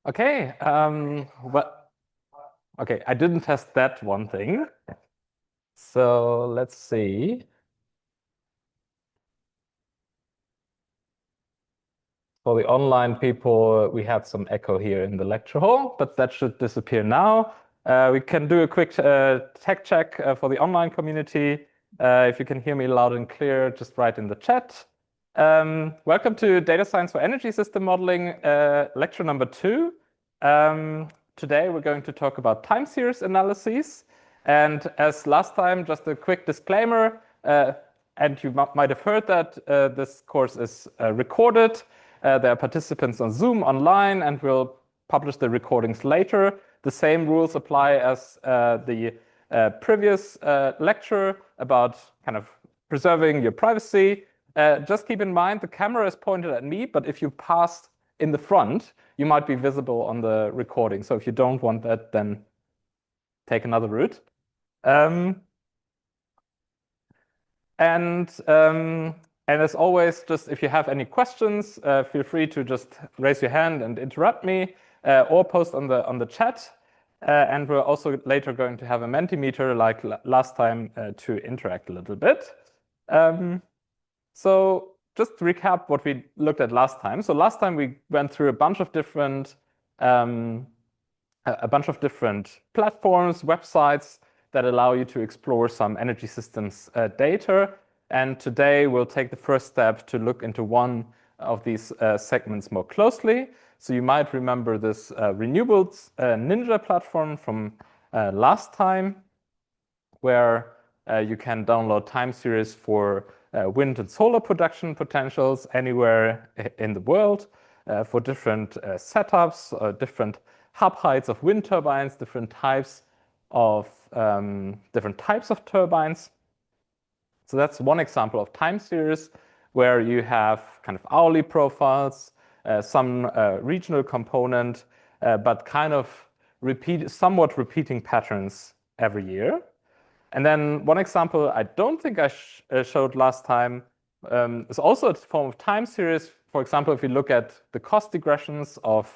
Okay, okay, I didn't test that one thing. So let's see. For the online people, we had some echo here in the lecture hall, but that should disappear now. We can do a quick tech check for the online community. If you can hear me loud and clear, just write in the chat. Welcome to Data Science for Energy System Modeling, lecture number 2. Today we're going to talk about time series analyses. And as last time, just a quick disclaimer, and you might have heard that this course is recorded. There are participants on Zoom online, and we'll publish the recordings later. The same rules apply as the previous lecture about kind of preserving your privacy. Just keep in mind the camera is pointed at me, but if you pass in the front, you might be visible on the recording. So if you don't want that, then take another route. Um, and as always, just if you have any questions, feel free to just raise your hand and interrupt me, or post on the chat. And we're also later going to have a Mentimeter like last time to interact a little bit. So just to recap what we looked at last time. So last time we went through a bunch of different platforms, websites that allow you to explore some energy systems data. And today we'll take the first step to look into one of these segments more closely. So you might remember this renewables Ninja platform from last time, where you can download time series for wind and solar production potentials anywhere in the world for different setups, different hub heights of wind turbines, different types of turbines. So that's one example of time series where you have kind of hourly profiles, some regional component, but kind of somewhat repeating patterns every year. And then one example I don't think I showed last time is also a form of time series. For example, if you look at the cost digressions of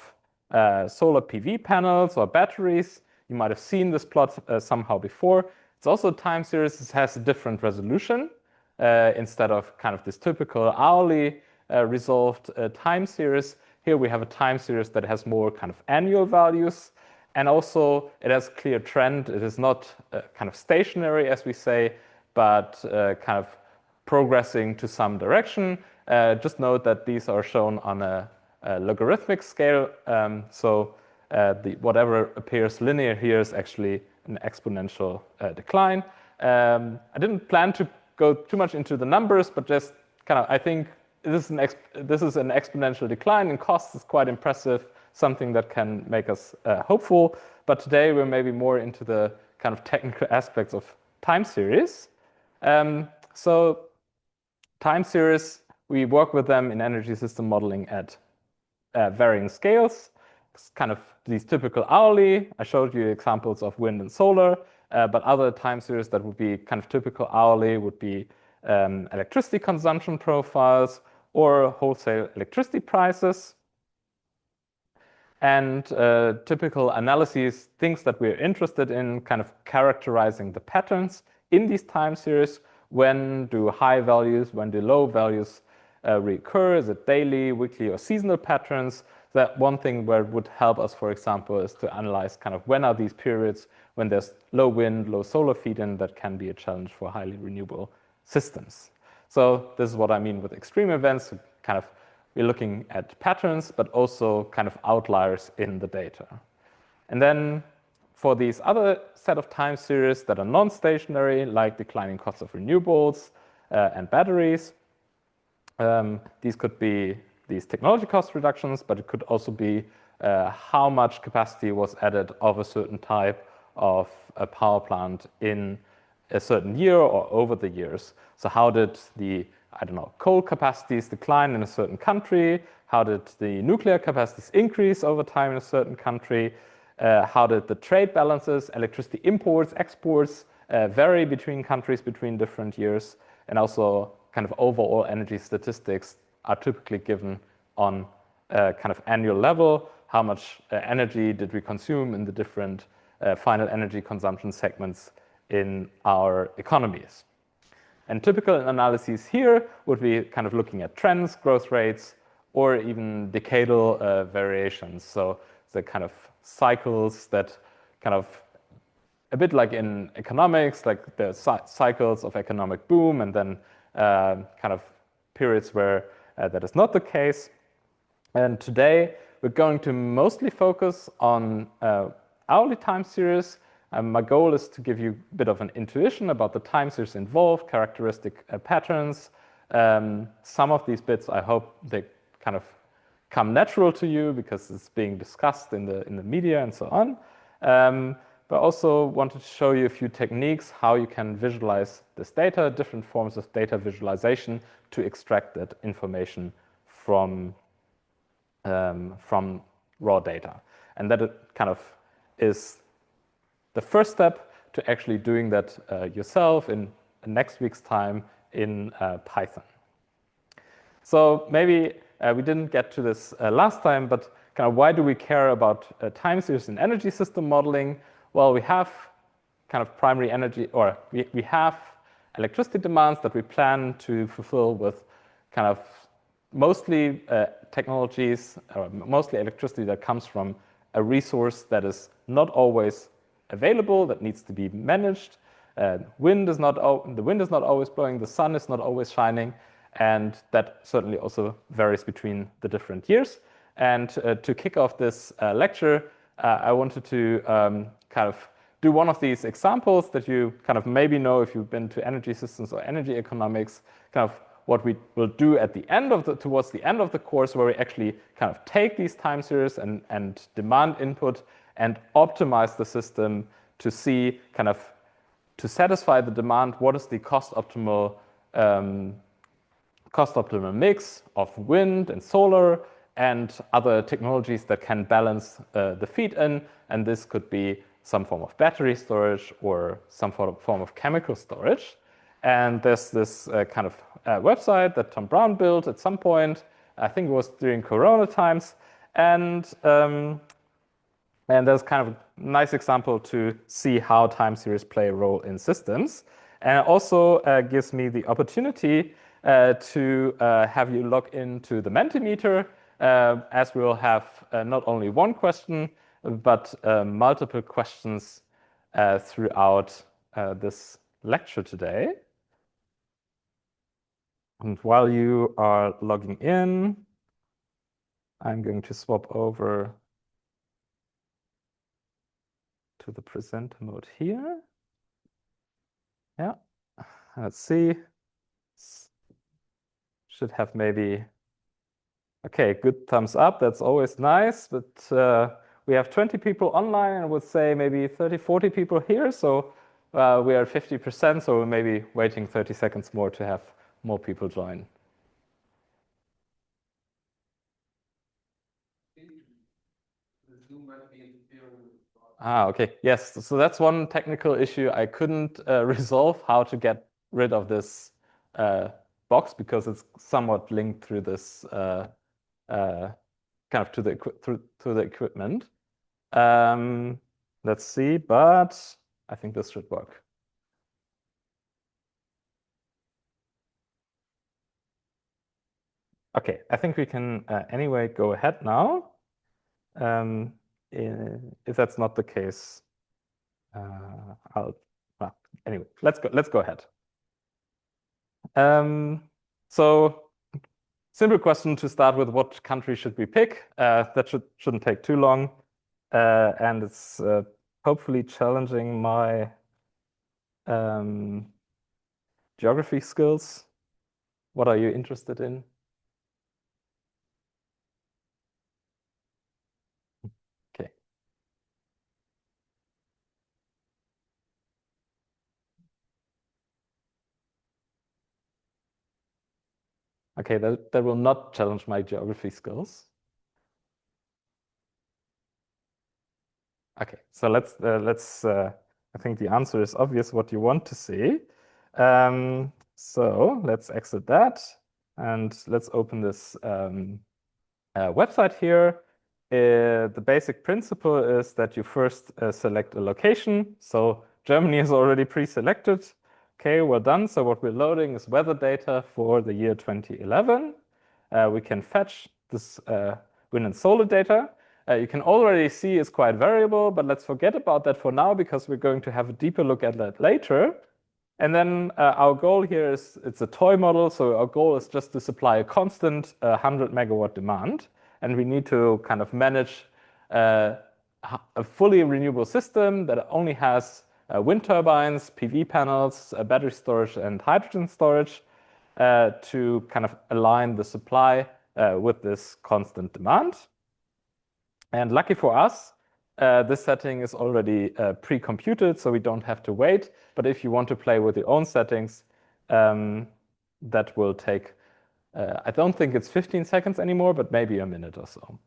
solar PV panels or batteries, you might have seen this plot somehow before. It's also a time series. It has a different resolution instead of kind of this typical hourly resolved time series. Here we have a time series that has more kind of annual values. And also, it has a clear trend. It is not kind of stationary, as we say, but kind of progressing to some direction. Just note that these are shown on a logarithmic scale. So whatever appears linear here is actually an exponential decline. I didn't plan to go too much into the numbers, but just kind of, I think this is an exponential decline in costs. It's quite impressive, something that can make us hopeful. But today we're maybe more into the kind of technical aspects of time series. So time series, we work with them in energy system modeling at varying scales. It's kind of these typical hourly. I showed you examples of wind and solar, but other time series that would be kind of typical hourly would be electricity consumption profiles or wholesale electricity prices. And typical analyses, things that we're interested in, kind of characterizing the patterns in these time series. When do high values, when do low values recur? Is it daily, weekly, or seasonal patterns? That one thing where it would help us, for example, is to analyze kind of when are these periods when there's low wind, low solar feed-in. That can be a challenge for highly renewable systems. So this is what I mean with extreme events. Kind of we're looking at patterns, but also kind of outliers in the data. And then for these other set of time series that are non-stationary, like declining costs of renewables and batteries, these could be these technology cost reductions, but it could also be how much capacity was added of a certain type of a power plant in a certain year or over the years. So how did the, I don't know, coal capacities decline in a certain country? How did the nuclear capacities increase over time in a certain country? How did the trade balances, electricity imports, exports vary between countries between different years? And also kind of overall energy statistics are typically given on a kind of annual level. how much energy did we consume in the different final energy consumption segments in our economies. And typical analyses here would be kind of looking at trends, growth rates, or even decadal variations. So the kind of cycles that kind of, a bit like in economics, like the cycles of economic boom, and then kind of periods where that is not the case. And today we're going to mostly focus on hourly time series. My goal is to give you a bit of an intuition about the time series involved, characteristic patterns. Some of these bits, I hope they kind of come natural to you because it's being discussed in the media and so on. But also wanted to show you a few techniques how you can visualize this data, different forms of data visualization to extract that information from raw data. And that it kind of is the first step to actually doing that yourself in next week's time in Python. So maybe we didn't get to this last time, but kind of why do we care about time series in energy system modeling? Well, we have kind of primary energy, or we have electricity demands that we plan to fulfill with kind of mostly technologies, or mostly electricity that comes from a resource that is not always available, that needs to be managed. The wind is not always blowing, the sun is not always shining, and that certainly also varies between the different years. And to kick off this lecture, I wanted to kind of do one of these examples that you kind of maybe know if you've been to energy systems or energy economics, kind of what we will do at the end of towards the end of the course, where we actually kind of take these time series and demand input and optimize the system to see kind of, to satisfy the demand, what is the cost optimal mix of wind and solar and other technologies that can balance the feed-in. And this could be some form of battery storage or some form of chemical storage. And there's this kind of website that Tom Brown built at some point. I think it was during Corona times. And there's kind of a nice example to see how time series play a role in systems. And it also gives me the opportunity to have you log into the Mentimeter, as we will have not only one question, but multiple questions throughout this lecture today. And while you are logging in, I'm going to swap over to the presenter mode here. Yeah, let's see. Should have maybe, okay, good thumbs up. That's always nice, but we have 20 people online, and I would say maybe 30, 40 people here. So we are at 50%, so we're maybe waiting 30 seconds more to have more people join. Okay. Yes. So that's one technical issue I couldn't resolve, how to get rid of this box, because it's somewhat linked through this kind of to the equipment. Let's see, but I think this should work. Okay, I think we can anyway go ahead now. If that's not the case, anyway, let's go ahead. So simple question to start with: what country should we pick? That shouldn't take too long, and it's hopefully challenging my geography skills. What are you interested in? Okay. Okay, that will not challenge my geography skills. Okay, so let's. I think the answer is obvious. What you want to see. So let's exit that, and let's open this website here. The basic principle is that you first select a location. So Germany is already pre-selected. Okay, well done. So what we're loading is weather data for the year 2011. We can fetch this wind and solar data. You can already see it's quite variable, but let's forget about that for now because we're going to have a deeper look at that later. And then our goal here is, it's a toy model, so our goal is just to supply a constant 100 megawatt demand. And we need to kind of manage a fully renewable system that only has wind turbines, PV panels, battery storage, and hydrogen storage to kind of align the supply with this constant demand. And lucky for us, this setting is already pre-computed, so we don't have to wait. But if you want to play with your own settings, that will take, I don't think it's 15 seconds anymore, but maybe a minute or so.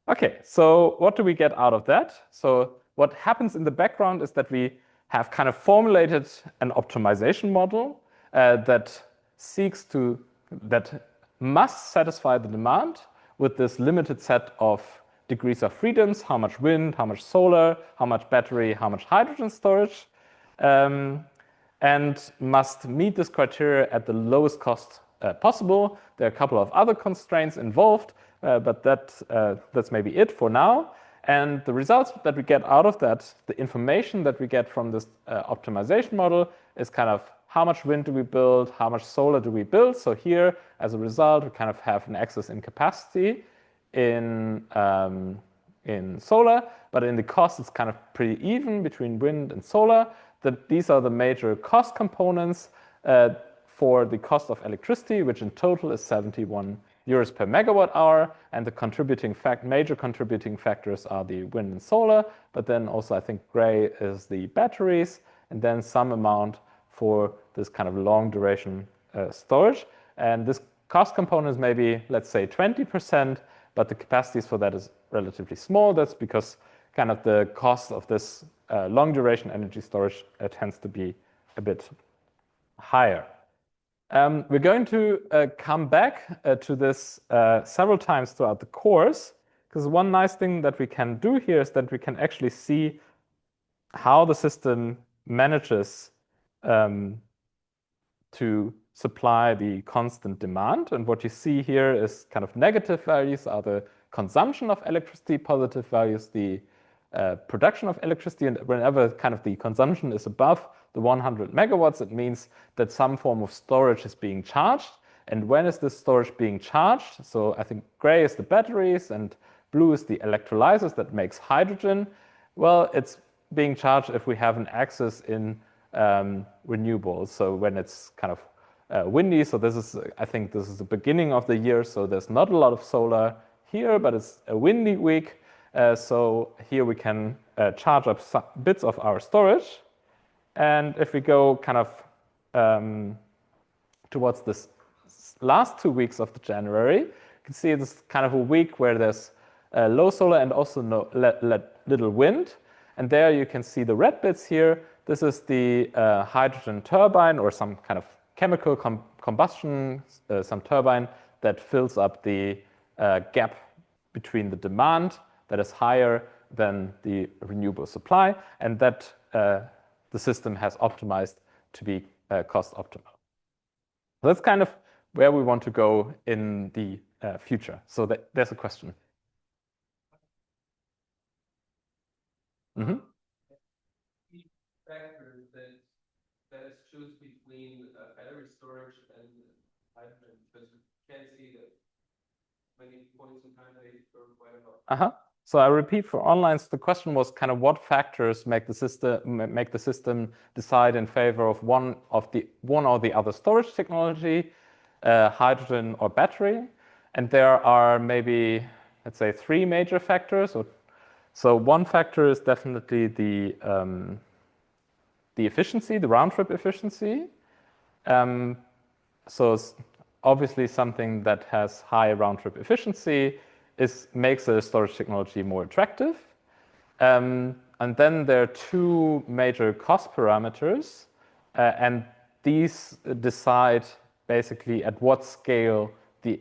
Okay, so what do we get out of that? So what happens in the background is that we have kind of formulated an optimization model that must satisfy the demand with this limited set of degrees of freedoms: how much wind, how much solar, how much battery, how much hydrogen storage, and must meet this criteria at the lowest cost possible. There are a couple of other constraints involved, but that's maybe it for now. And the results that we get out of that, the information that we get from this optimization model, is kind of how much wind do we build, how much solar do we build. So here, as a result, we kind of have an excess in capacity in solar, but in the cost, it's kind of pretty even between wind and solar. These are the major cost components for the cost of electricity, which in total is 71 euros per megawatt hour. And the major contributing factors are the wind and solar, but then also I think gray is the batteries, and then some amount for this kind of long duration storage. And this cost component is maybe, let's say, 20%, but the capacities for that is relatively small. That's because kind of the cost of this long duration energy storage tends to be a bit higher. We're going to come back to this several times throughout the course, because one nice thing that we can do here is that we can actually see how the system manages to supply the constant demand. And what you see here is kind of negative values are the consumption of electricity, positive values the production of electricity. And whenever kind of the consumption is above the 100 megawatts, it means that some form of storage is being charged. And when is this storage being charged? So I think gray is the batteries and blue is the electrolyzers that makes hydrogen. Well, it's being charged if we have an axis in renewables. So when it's kind of windy, so I think this is the beginning of the year, so there's not a lot of solar here, but it's a windy week. So here we can charge up some bits of our storage. And if we go kind of towards this last 2 weeks of January, you can see this kind of a week where there's low solar and also little wind. And there you can see the red bits here. This is the hydrogen turbine or some kind of chemical combustion, some turbine that fills up the gap between the demand that is higher than the renewable supply, and that the system has optimized to be cost optimal. So that's kind of where we want to go in the future. So there's a question. Mm-hmm. Factors that is choose between battery storage and hydrogen, because you can see that many points in time they differ quite a lot. So I repeat for online. So the question was kind of what factors make the system decide in favor of one or the other storage technology, hydrogen or battery. And there are maybe, let's say, 3 major factors. So one factor is definitely the efficiency, the round trip efficiency. So it's obviously something that has high round trip efficiency makes the storage technology more attractive. And then there are 2 major cost parameters, and these decide basically at what scale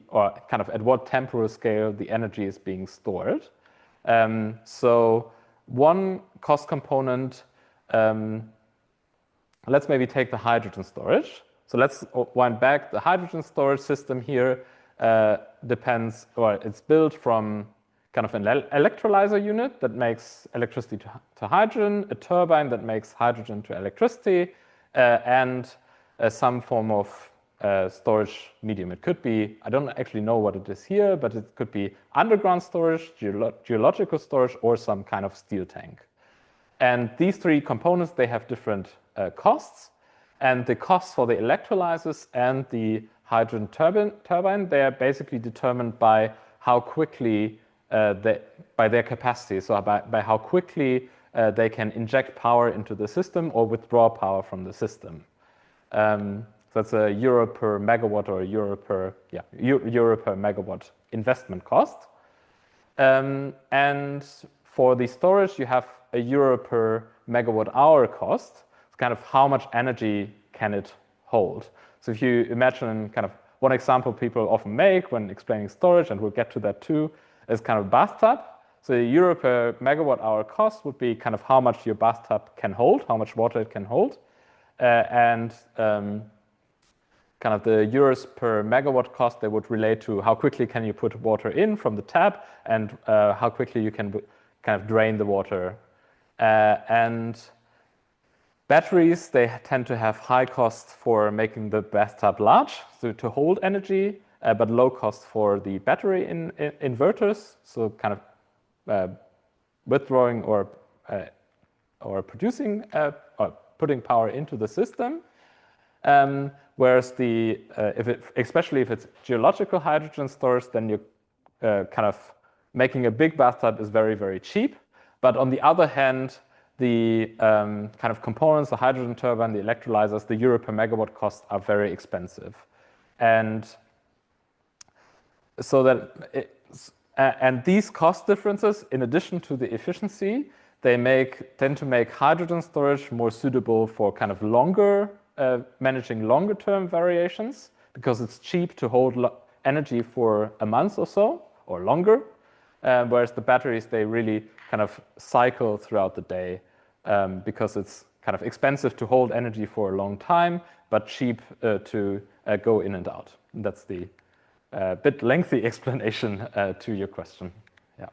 or kind of at what temporal scale the energy is being stored. So one cost component, let's maybe take the hydrogen storage. So let's wind back. The hydrogen storage system here depends, or it's built from kind of an electrolyzer unit that makes electricity to hydrogen, a turbine that makes hydrogen to electricity, and some form of storage medium. It could be, I don't actually know what it is here, but it could be underground storage, geological storage, or some kind of steel tank. And these three components, they have different costs. And the costs for the electrolyzers and the hydrogen turbine, they are basically determined by how quickly, by their capacity, so by how quickly they can inject power into the system or withdraw power from the system. So that's a euro per megawatt or euro per megawatt investment cost. And for the storage, you have a euro per megawatt hour cost. It's kind of how much energy can it hold. So if you imagine kind of one example people often make when explaining storage, and we'll get to that too, is kind of bathtub. So the euro per megawatt hour cost would be kind of how much your bathtub can hold, how much water it can hold. Kind of the euros per megawatt cost, they would relate to how quickly can you put water in from the tap and how quickly you can kind of drain the water. And batteries, they tend to have high costs for making the bathtub large, so to hold energy, but low cost for the battery inverters, so kind of withdrawing or producing or putting power into the system. Whereas especially if it's geological hydrogen storage, then you're kind of making a big bathtub is very, very cheap. But on the other hand, the kind of components, the hydrogen turbine, the electrolyzers, the euro per megawatt costs are very expensive. And so that and these cost differences, in addition to the efficiency, they tend to make hydrogen storage more suitable for kind of managing longer term variations, because it's cheap to hold energy for a month or so or longer, whereas the batteries, they really kind of cycle throughout the day, because it's kind of expensive to hold energy for a long time, but cheap to go in and out. And that's the bit lengthy explanation to your question. Yeah.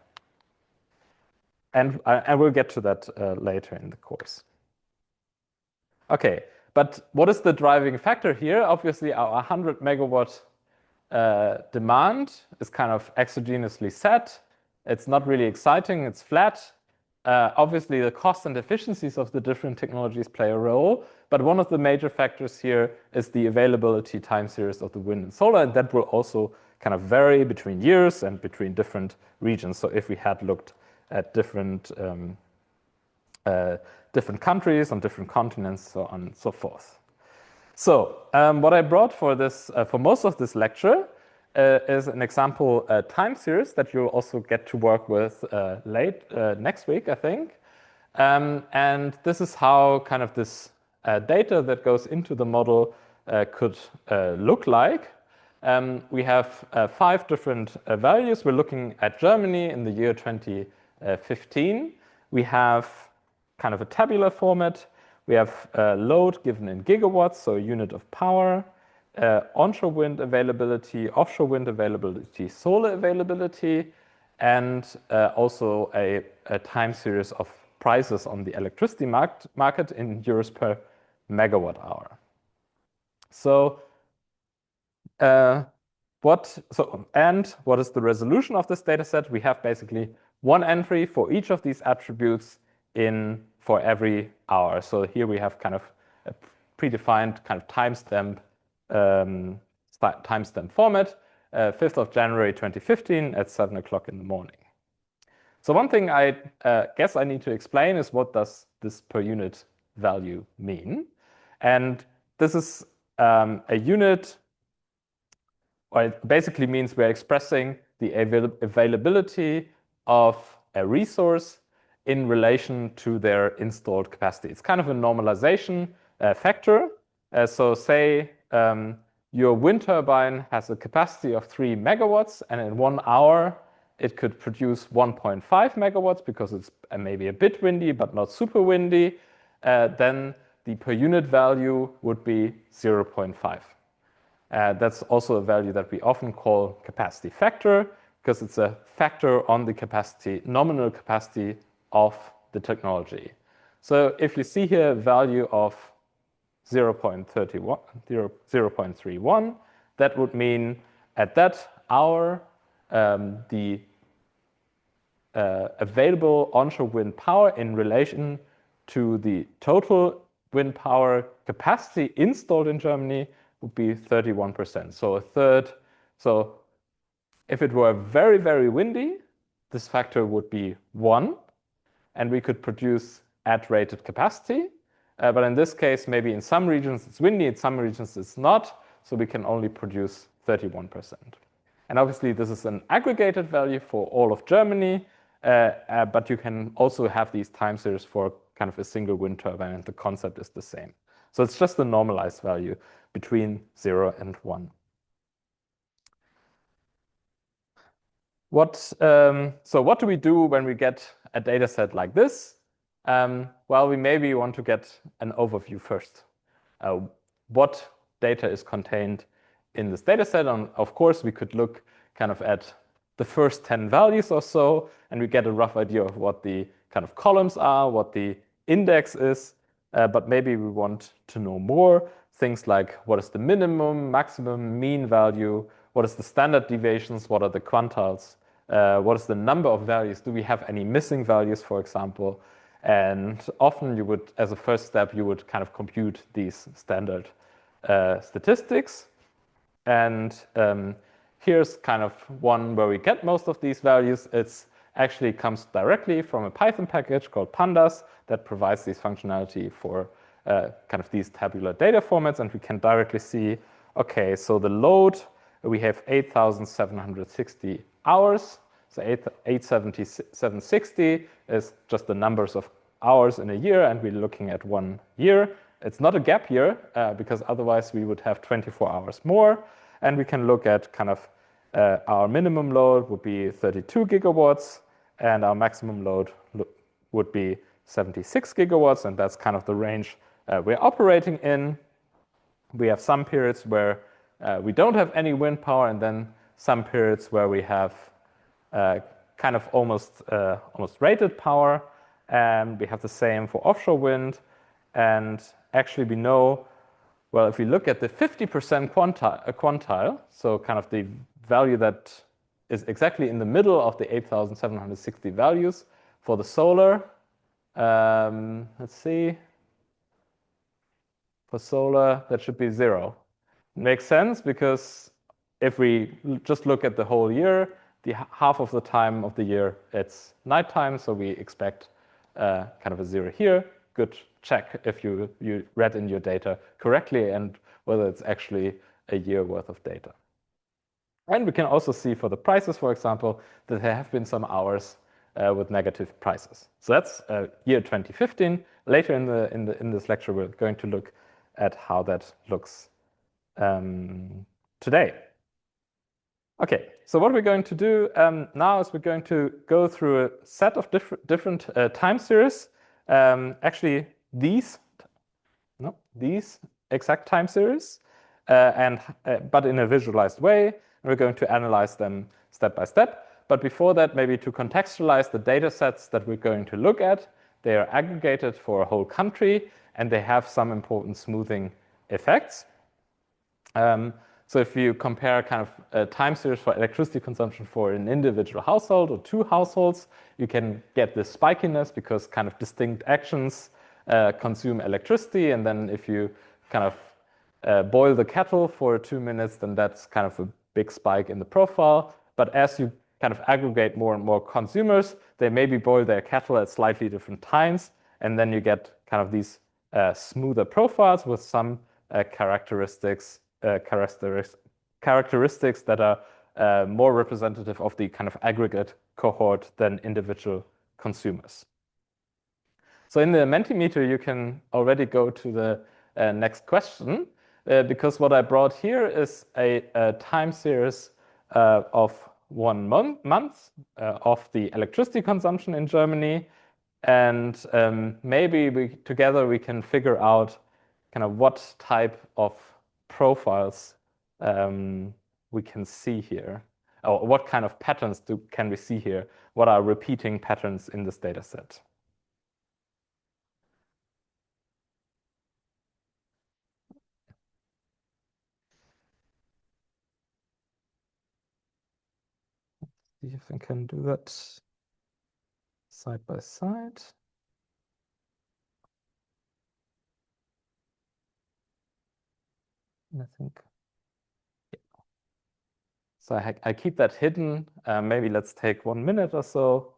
And I will get to that later in the course. Okay, but what is the driving factor here? Obviously, our 100 megawatt demand is kind of exogenously set. It's not really exciting, it's flat. Obviously, the cost and efficiencies of the different technologies play a role, but one of the major factors here is the availability time series of the wind and solar, and that will also kind of vary between years and between different regions. So if we had looked at different countries on different continents, so on and so forth. So what I brought for most of this lecture is an example time series that you'll also get to work with next week, I think. And this is how kind of this data that goes into the model could look like. We have 5 different values. We're looking at Germany in the year 2015. We have kind of a tabular format. We have load given in gigawatts, so a unit of power, onshore wind availability, offshore wind availability, solar availability, and also a time series of prices on the electricity market in euros per megawatt hour. So, what is the resolution of this data set? We have basically one entry for each of these attributes for every hour. So here we have kind of a predefined kind of timestamp format, 5th of January 2015 at 7 o'clock in the morning. So one thing I guess I need to explain is, what does this per unit value mean? And this is a unit, or it basically means we're expressing the availability of a resource in relation to their installed capacity. It's kind of a normalization factor. So say your wind turbine has a capacity of 3 megawatts, and in 1 hour, it could produce 1.5 megawatts because it's maybe a bit windy, but not super windy, then the per unit value would be 0.5. That's also a value that we often call capacity factor, because it's a factor on the capacity, nominal capacity of the technology. So if you see here a value of 0.31, that would mean at that hour, the available onshore wind power in relation to the total wind power capacity installed in Germany would be 31%. So a third. So if it were very, very windy, this factor would be 1, and we could produce at rated capacity. But in this case, maybe in some regions it's windy, in some regions it's not, so we can only produce 31%. And obviously, this is an aggregated value for all of Germany, but you can also have these time series for kind of a single wind turbine, and the concept is the same. So it's just a normalized value between 0 and 1. So what do we do when we get a data set like this? Well, we maybe want to get an overview first. What data is contained in this data set? And of course, we could look kind of at the first 10 values or so, and we get a rough idea of what the kind of columns are, what the index is. But maybe we want to know more. Things like what is the minimum, maximum, mean value? What is the standard deviations? What are the quantiles? What is the number of values? Do we have any missing values, for example? And often you would, as a first step, you would kind of compute these standard statistics. And here's kind of one where we get most of these values. It's actually comes directly from a Python package called pandas that provides this functionality for kind of these tabular data formats. And we can directly see, okay, so the load, we have 8,760 hours. So 8,760 is just the numbers of hours in a year, and we're looking at 1 year. It's not a gap year, because otherwise we would have 24 hours more. And we can look at kind of our minimum load would be 32 gigawatts, and our maximum load would be 76 gigawatts, and that's kind of the range we're operating in. We have some periods where we don't have any wind power, and then some periods where we have kind of almost rated power. And we have the same for offshore wind. And actually we know, well, if we look at the 50% quantile, so kind of the value that is exactly in the middle of the 8,760 values for the solar, let's see, for solar, that should be 0. Makes sense, because if we just look at the whole year, the half of the time of the year it's nighttime, so we expect kind of a 0 here. Good check if you read in your data correctly and whether it's actually a year worth of data. And we can also see for the prices, for example, that there have been some hours with negative prices. So that's year 2015. Later in this lecture, we're going to look at how that looks today. Okay, so what we're going to do now is we're going to go through a set of different time series. Actually, these exact time series, but in a visualized way. And we're going to analyze them step by step. But before that, maybe to contextualize the data sets that we're going to look at, they are aggregated for a whole country, and they have some important smoothing effects. So if you compare kind of a time series for electricity consumption for an individual household or 2 households, you can get this spikiness because kind of distinct actions consume electricity. And then if you kind of boil the kettle for 2 minutes, then that's kind of a big spike in the profile. But as you kind of aggregate more and more consumers, they maybe boil their kettle at slightly different times. And then you get kind of these smoother profiles with some characteristics that are more representative of the kind of aggregate cohort than individual consumers. So in the Mentimeter, you can already go to the next question. because what I brought here is a time series of 1 month of the electricity consumption in Germany. And maybe together we can figure out kind of what type of profiles we can see here, or what kind of patterns can we see here? What are repeating patterns in this data set? See if I can do that side by side. I think. Yeah. So I keep that hidden. Maybe let's take 1 minute or so.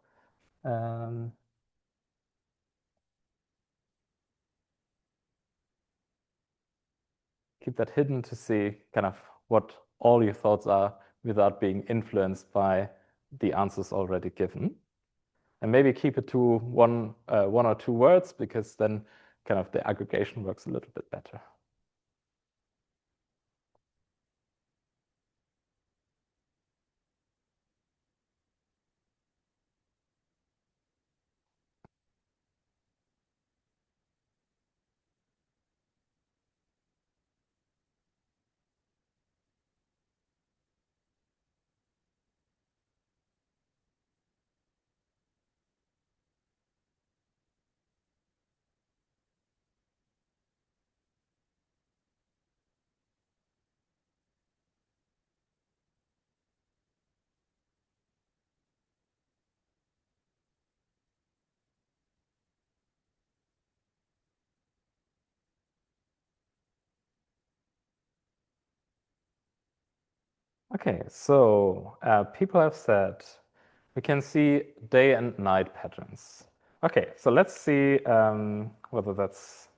Keep that hidden to see kind of what all your thoughts are without being influenced by the answers already given. And maybe keep it to one or two words, because then kind of the aggregation works a little bit better. Okay, so people have said we can see day and night patterns. Okay, so let's see whether that's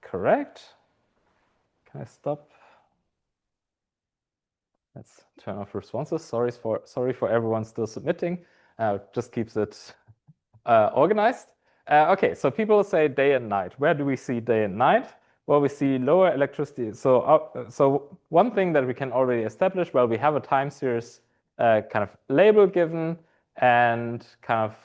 correct. Can I stop? Let's turn off responses. Sorry for everyone still submitting. Just keeps it organized. Okay, so people say day and night. Where do we see day and night? Well, we see lower electricity. So one thing that we can already establish, well, we have a time series kind of label given, and kind of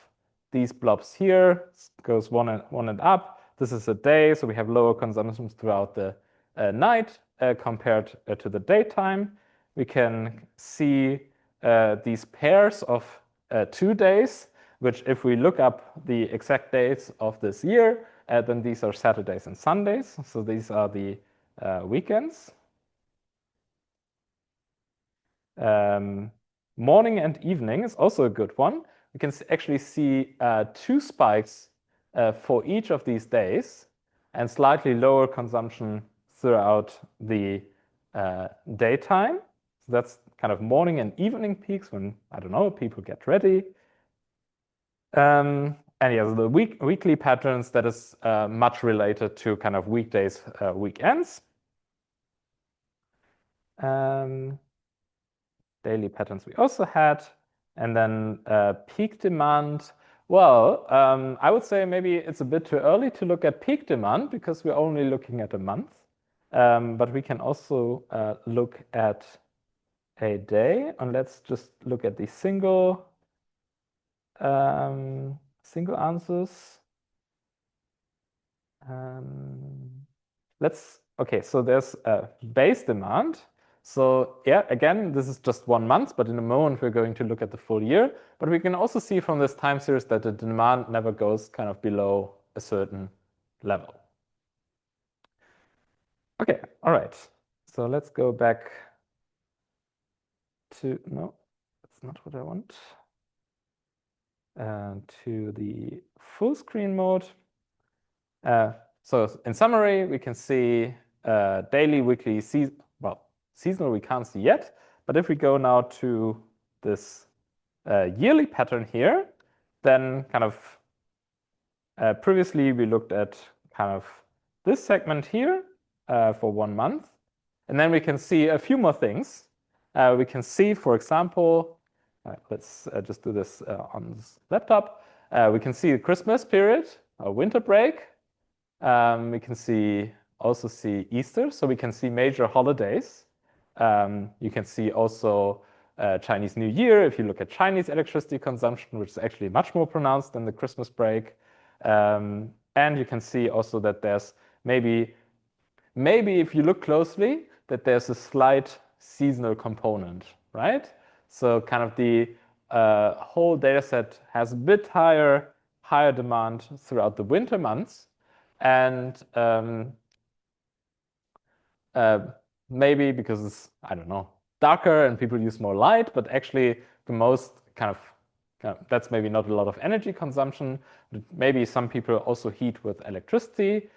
these blobs here goes one and up. This is a day, so we have lower consumptions throughout the night compared to the daytime. We can see these pairs of 2 days, which if we look up the exact dates of this year, then these are Saturdays and Sundays. So these are the weekends. Morning and evening is also a good one. We can actually see 2 spikes for each of these days, and slightly lower consumption throughout the daytime. So that's kind of morning and evening peaks when, I don't know, people get ready. And yeah, so the weekly patterns, that is much related to kind of weekdays, weekends. Daily patterns we also had. And then peak demand. Well, I would say maybe it's a bit too early to look at peak demand, because we're only looking at a month. But we can also look at a day. And let's just look at the single answers. Okay, so there's a base demand. So yeah, again, this is just 1 month, but in a moment we're going to look at the full year. But we can also see from this time series that the demand never goes kind of below a certain level. Okay, all right. So let's go back to, no, that's not what I want. To the full screen mode. So in summary, we can see daily, weekly, seasonal we can't see yet. But if we go now to this yearly pattern here, then kind of previously we looked at kind of this segment here for 1 month. And then we can see a few more things. We can see, for example, let's just do this on this laptop. We can see the Christmas period, winter break. We can see also see Easter. So we can see major holidays. You can see also Chinese New Year if you look at Chinese electricity consumption, which is actually much more pronounced than the Christmas break. And you can see also that there's maybe if you look closely, that there's a slight seasonal component, right? So kind of the whole data set has a bit higher demand throughout the winter months. And maybe because it's, I don't know, darker and people use more light, but actually the most kind of that's maybe not a lot of energy consumption. Maybe some people also heat with electricity.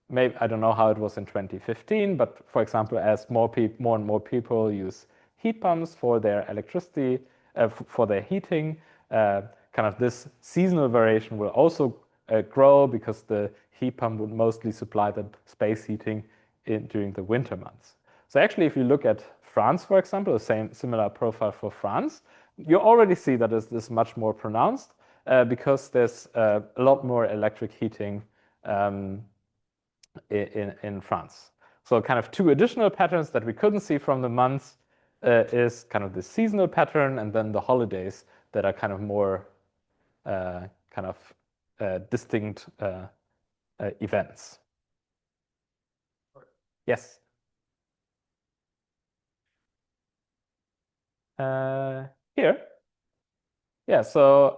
Maybe I don't know how it was in 2015, but for example, as more and more people use heat pumps for their electricity, for their heating, kind of this seasonal variation will also grow because the heat pump would mostly supply the space heating during the winter months. So actually, if you look at France, for example, the similar profile for France, you already see that this much more pronounced because there's a lot more electric heating in France. So kind of two additional patterns that we couldn't see from the months is kind of the seasonal pattern and then the holidays that are kind of more distinct events. Yes. Here. Yeah, so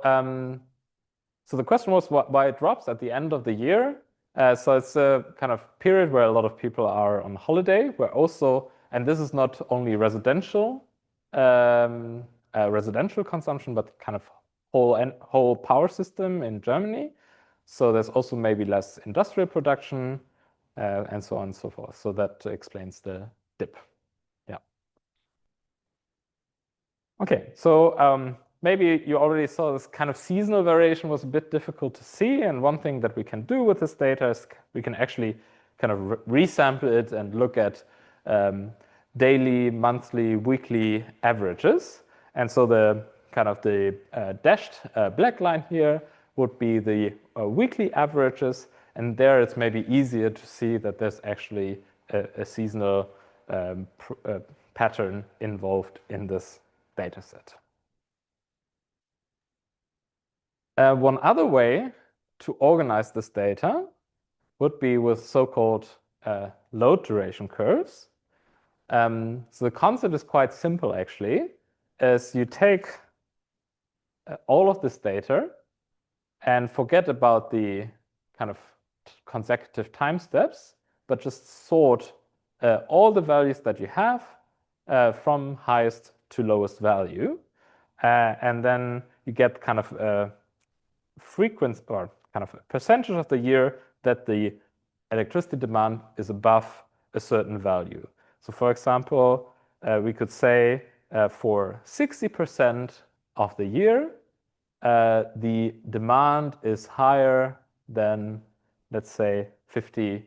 the question was why it drops at the end of the year. So it's a kind of period where a lot of people are on holiday. Where also, and this is not only residential consumption, but kind of whole power system in Germany. So there's also maybe less industrial production and so on and so forth. So that explains the dip. Yeah. Okay, so maybe you already saw this kind of seasonal variation was a bit difficult to see. And one thing that we can do with this data is we can actually kind of resample it and look at daily, monthly, weekly averages. And so the kind of the dashed black line here would be the weekly averages. And there it's maybe easier to see that there's actually a seasonal pattern involved in this data set. One other way to organize this data would be with so-called load duration curves. So the concept is quite simple, actually, is you take all of this data and forget about the kind of consecutive time steps, but just sort all the values that you have from highest to lowest value. And then you get kind of a frequency or kind of a percentage of the year that the electricity demand is above a certain value. So for example, we could say for 60% of the year, the demand is higher than, let's say, 50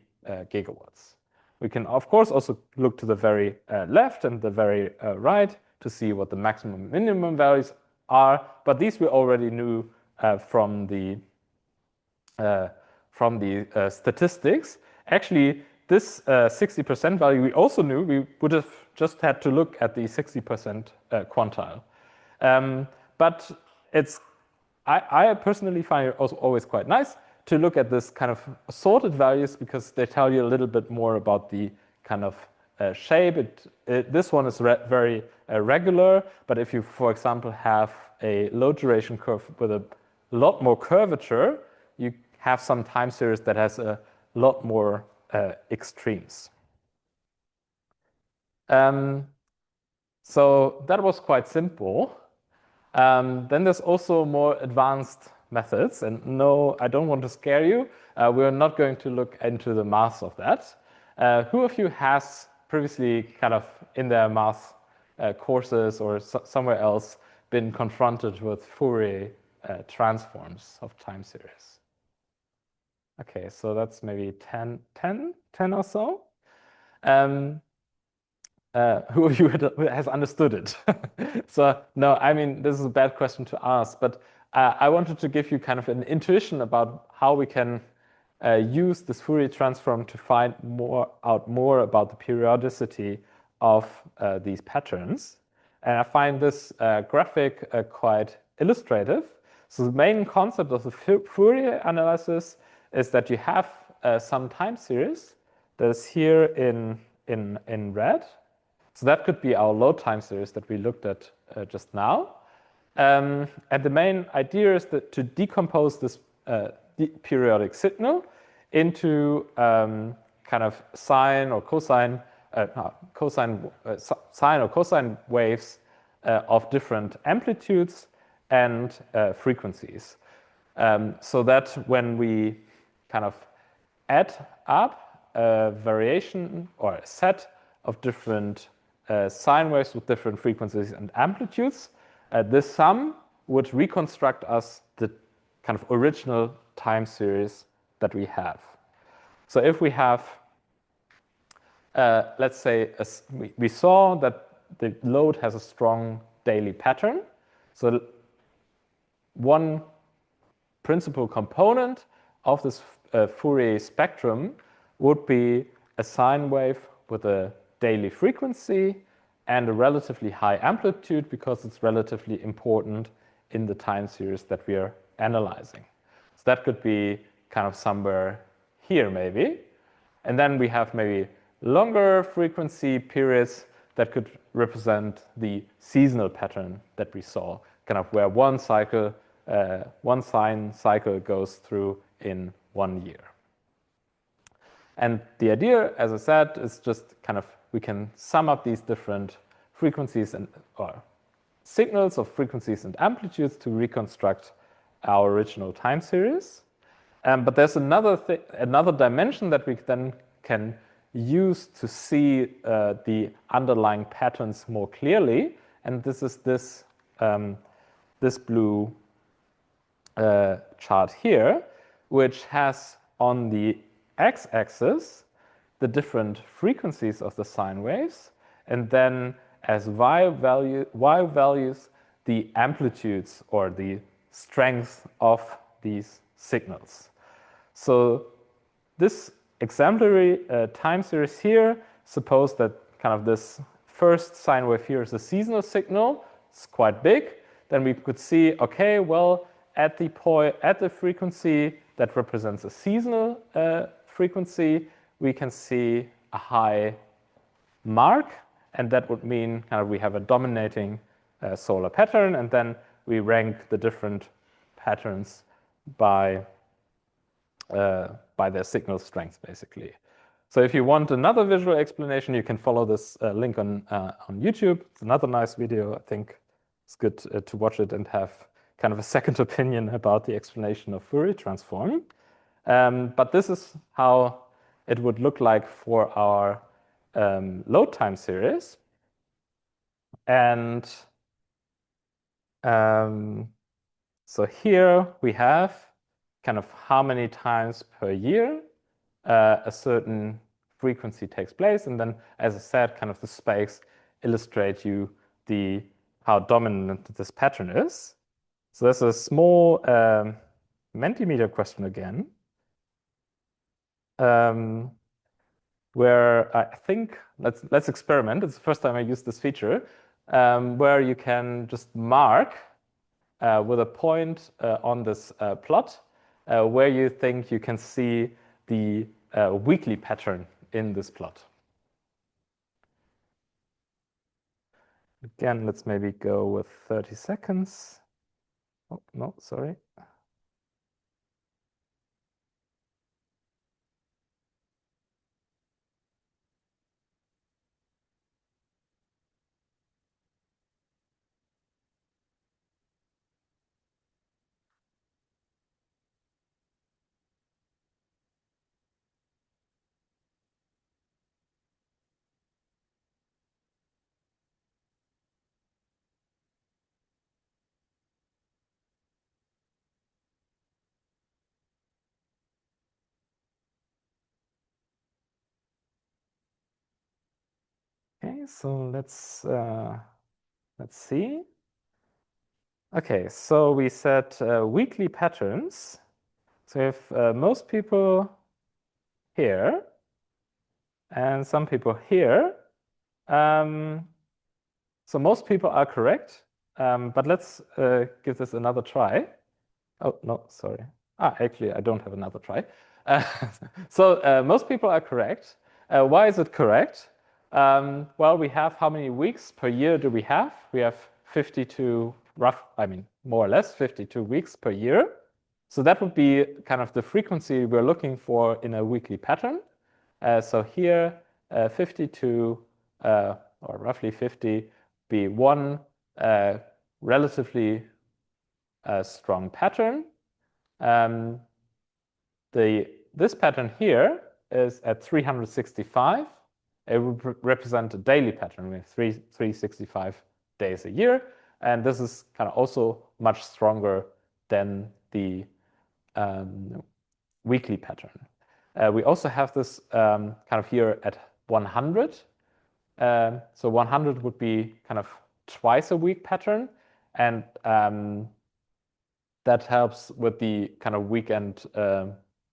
gigawatts. We can, of course, also look to the very left and the very right to see what the maximum minimum values are. But these we already knew from the statistics. Actually, this 60% value we also knew. We would have just had to look at the 60% quantile. But it's I personally find it also always quite nice to look at this kind of sorted values because they tell you a little bit more about the kind of shape. This one is very regular, but if you, for example, have a load duration curve with a lot more curvature, you have some time series that has a lot more extremes. So that was quite simple. Then there's also more advanced methods, and no, I don't want to scare you. We're not going to look into the math of that. Who of you has previously kind of in their math courses or somewhere else been confronted with Fourier transforms of time series? Okay, so that's maybe 10 or so. Who of you has understood it? So no, I mean, this is a bad question to ask, but I wanted to give you kind of an intuition about how we can use this Fourier transform to find out more about the periodicity of these patterns. And I find this graphic quite illustrative. So the main concept of the Fourier analysis is that you have some time series that is here in red. So that could be our low time series that we looked at just now. And the main idea is that to decompose this periodic signal into kind of sine or cosine, sine or cosine waves of different amplitudes and frequencies. So that when we kind of add up a variation or a set of different sine waves with different frequencies and amplitudes, this sum would reconstruct us the kind of original time series that we have. So if we have, let's say, we saw that the load has a strong daily pattern. So one principal component of this Fourier spectrum would be a sine wave with a daily frequency and a relatively high amplitude because it's relatively important in the time series that we are analyzing. So that could be kind of somewhere here maybe. And then we have maybe longer frequency periods that could represent the seasonal pattern that we saw, kind of where one cycle, one sine cycle goes through in 1 year. And the idea, as I said, is just kind of we can sum up these different frequencies and or signals of frequencies and amplitudes to reconstruct our original time series. But there's another dimension that we then can use to see the underlying patterns more clearly, and this is this blue chart here, which has on the x-axis the different frequencies of the sine waves, and then as y values the amplitudes or the strength of these signals. So this exemplary time series here, suppose that kind of this first sine wave here is a seasonal signal. It's quite big. Then we could see, okay, well, at the frequency that represents a seasonal frequency, we can see a high mark, and that would mean kind of we have a dominating solar pattern, and then we rank the different patterns by their signal strength, basically. So if you want another visual explanation, you can follow this link on YouTube. It's another nice video. I think it's good to watch it and have kind of a second opinion about the explanation of Fourier transform. But this is how it would look like for our load time series. And so here we have kind of how many times per year a certain frequency takes place. And then, as I said, kind of the spikes illustrate you how dominant this pattern is. So there's a small Mentimeter question again, where I think, let's experiment. It's the first time I use this feature, where you can just mark with a point on this plot where you think you can see the weekly pattern in this plot. Again, let's maybe go with 30 seconds. Oh, no, sorry. Okay, so let's see. Okay, so we set weekly patterns. So if most people here and some people here, so most people are correct, but let's give this another try. Oh, no, sorry. Actually, I don't have another try. So most people are correct. Why is it correct? Well, we have how many weeks per year do we have? We have 52, more or less 52 weeks per year. So that would be kind of the frequency we're looking for in a weekly pattern. So here, 52, or roughly 50, be one relatively strong pattern. This pattern here is at 365. It would represent a daily pattern. We have 365 days a year. And this is kind of also much stronger than the weekly pattern. We also have this kind of here at 100. So 100 would be kind of twice a week pattern. And that helps with the kind of weekend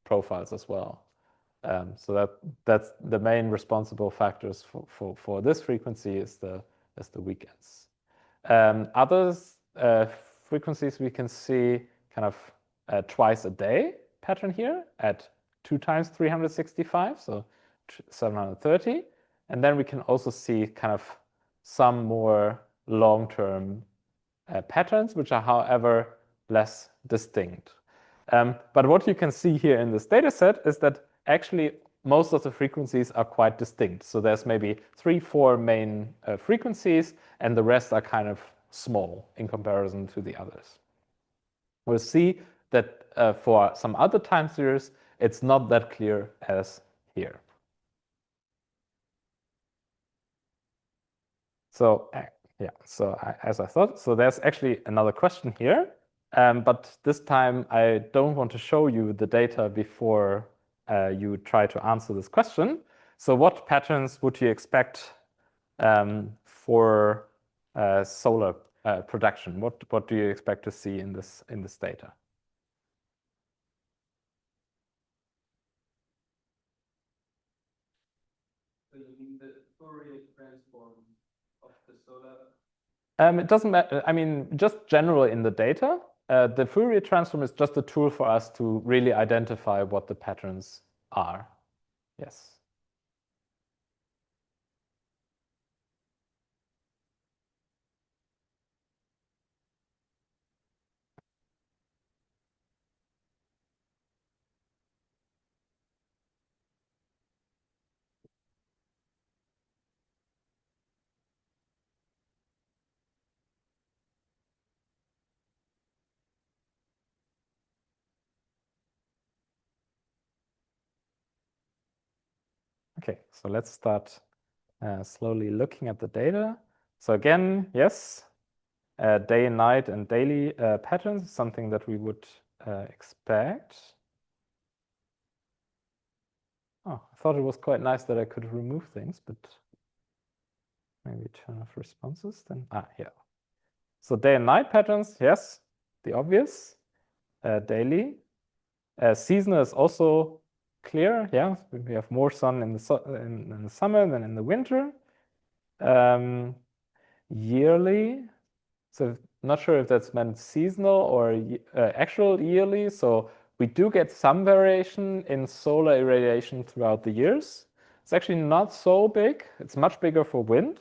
profiles as well. So that's the main responsible factors for this frequency is the weekends. Others frequencies we can see kind of twice a day pattern here at 2 times 365, so 730. And then we can also see kind of some more long-term patterns, which are, however, less distinct. But what you can see here in this data set is that actually most of the frequencies are quite distinct. So there's maybe 3-4 main frequencies, and the rest are kind of small in comparison to the others. We'll see that for some other time series, it's not that clear as here. So yeah, so as I thought, so there's actually another question here, but this time I don't want to show you the data before you try to answer this question. So what patterns would you expect for solar production? What do you expect to see in this data? So you mean the Fourier transform of the solar? It doesn't matter. I mean, just general in the data. The Fourier transform is just a tool for us to really identify what the patterns are. Yes. Okay, so let's start slowly looking at the data. So again, yes, day and night and daily patterns, something that we would expect. Oh, I thought it was quite nice that I could remove things, but maybe turn off responses then. Here. So day and night patterns, yes, the obvious. Daily. Seasonal is also clear. Yeah, we have more sun in the summer than in the winter. Yearly. So not sure if that's meant seasonal or actual yearly. So we do get some variation in solar irradiation throughout the years. It's actually not so big. It's much bigger for wind.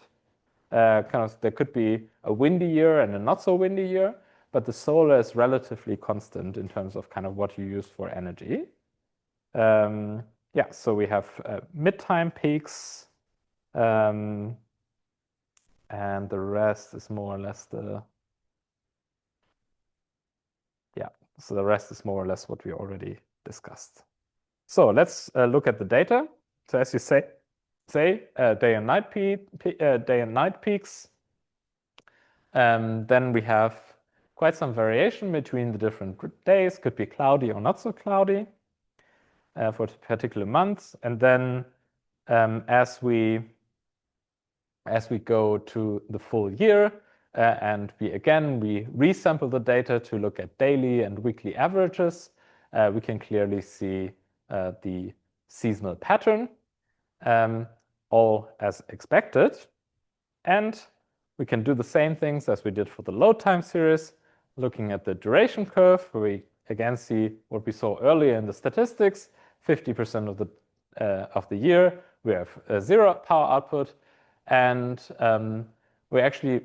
There could be a windy year and a not so windy year, but the solar is relatively constant in terms of kind of what you use for energy. Yeah, so we have mid-time peaks, and the rest is more or less so the rest is more or less what we already discussed. So let's look at the data. So as you say day and night peaks. Then we have quite some variation between the different days. Could be cloudy or not so cloudy for particular months. And then as we go to the full year, and we resample the data to look at daily and weekly averages. we can clearly see the seasonal pattern, all as expected. And we can do the same things as we did for the load time series, looking at the duration curve, where we again see what we saw earlier in the statistics. 50% of the year we have zero power output, and we actually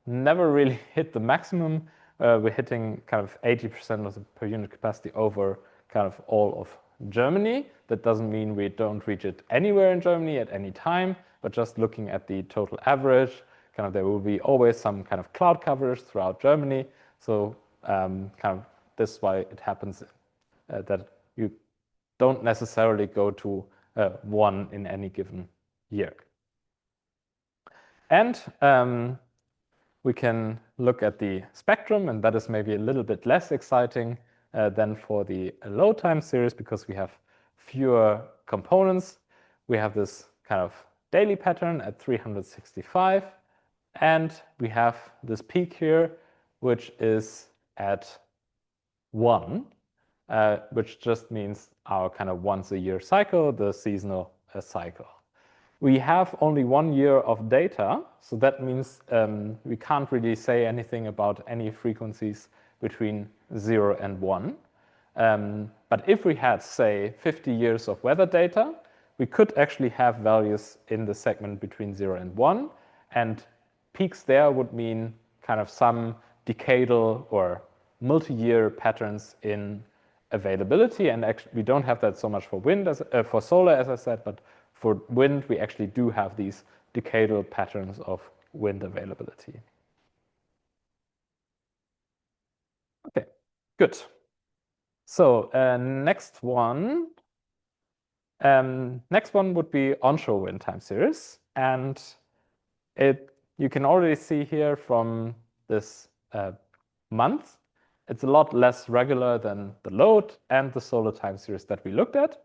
never really hit the maximum. We're hitting kind of 80% of the per unit capacity over kind of all of Germany. That doesn't mean we don't reach it anywhere in Germany at any time, but just looking at the total average, kind of there will be always some kind of cloud coverage throughout Germany. So kind of this is why it happens that you don't necessarily go to 1 in any given year. And we can look at the spectrum, and that is maybe a little bit less exciting than for the load time series because we have fewer components. We have this kind of daily pattern at 365, and we have this peak here, which is at 1, which just means our kind of once a year cycle, the seasonal cycle. We have only 1 year of data, so that means we can't really say anything about any frequencies between 0 and 1. But if we had, say, 50 years of weather data, we could actually have values in the segment between 0 and 1, and peaks there would mean kind of some decadal or multi-year patterns in availability. And actually, we don't have that so much for wind for solar, as I said, but for wind, we actually do have these decadal patterns of wind availability. Okay, good. So next one would be onshore wind time series, and you can already see here from this month, it's a lot less regular than the load and the solar time series that we looked at.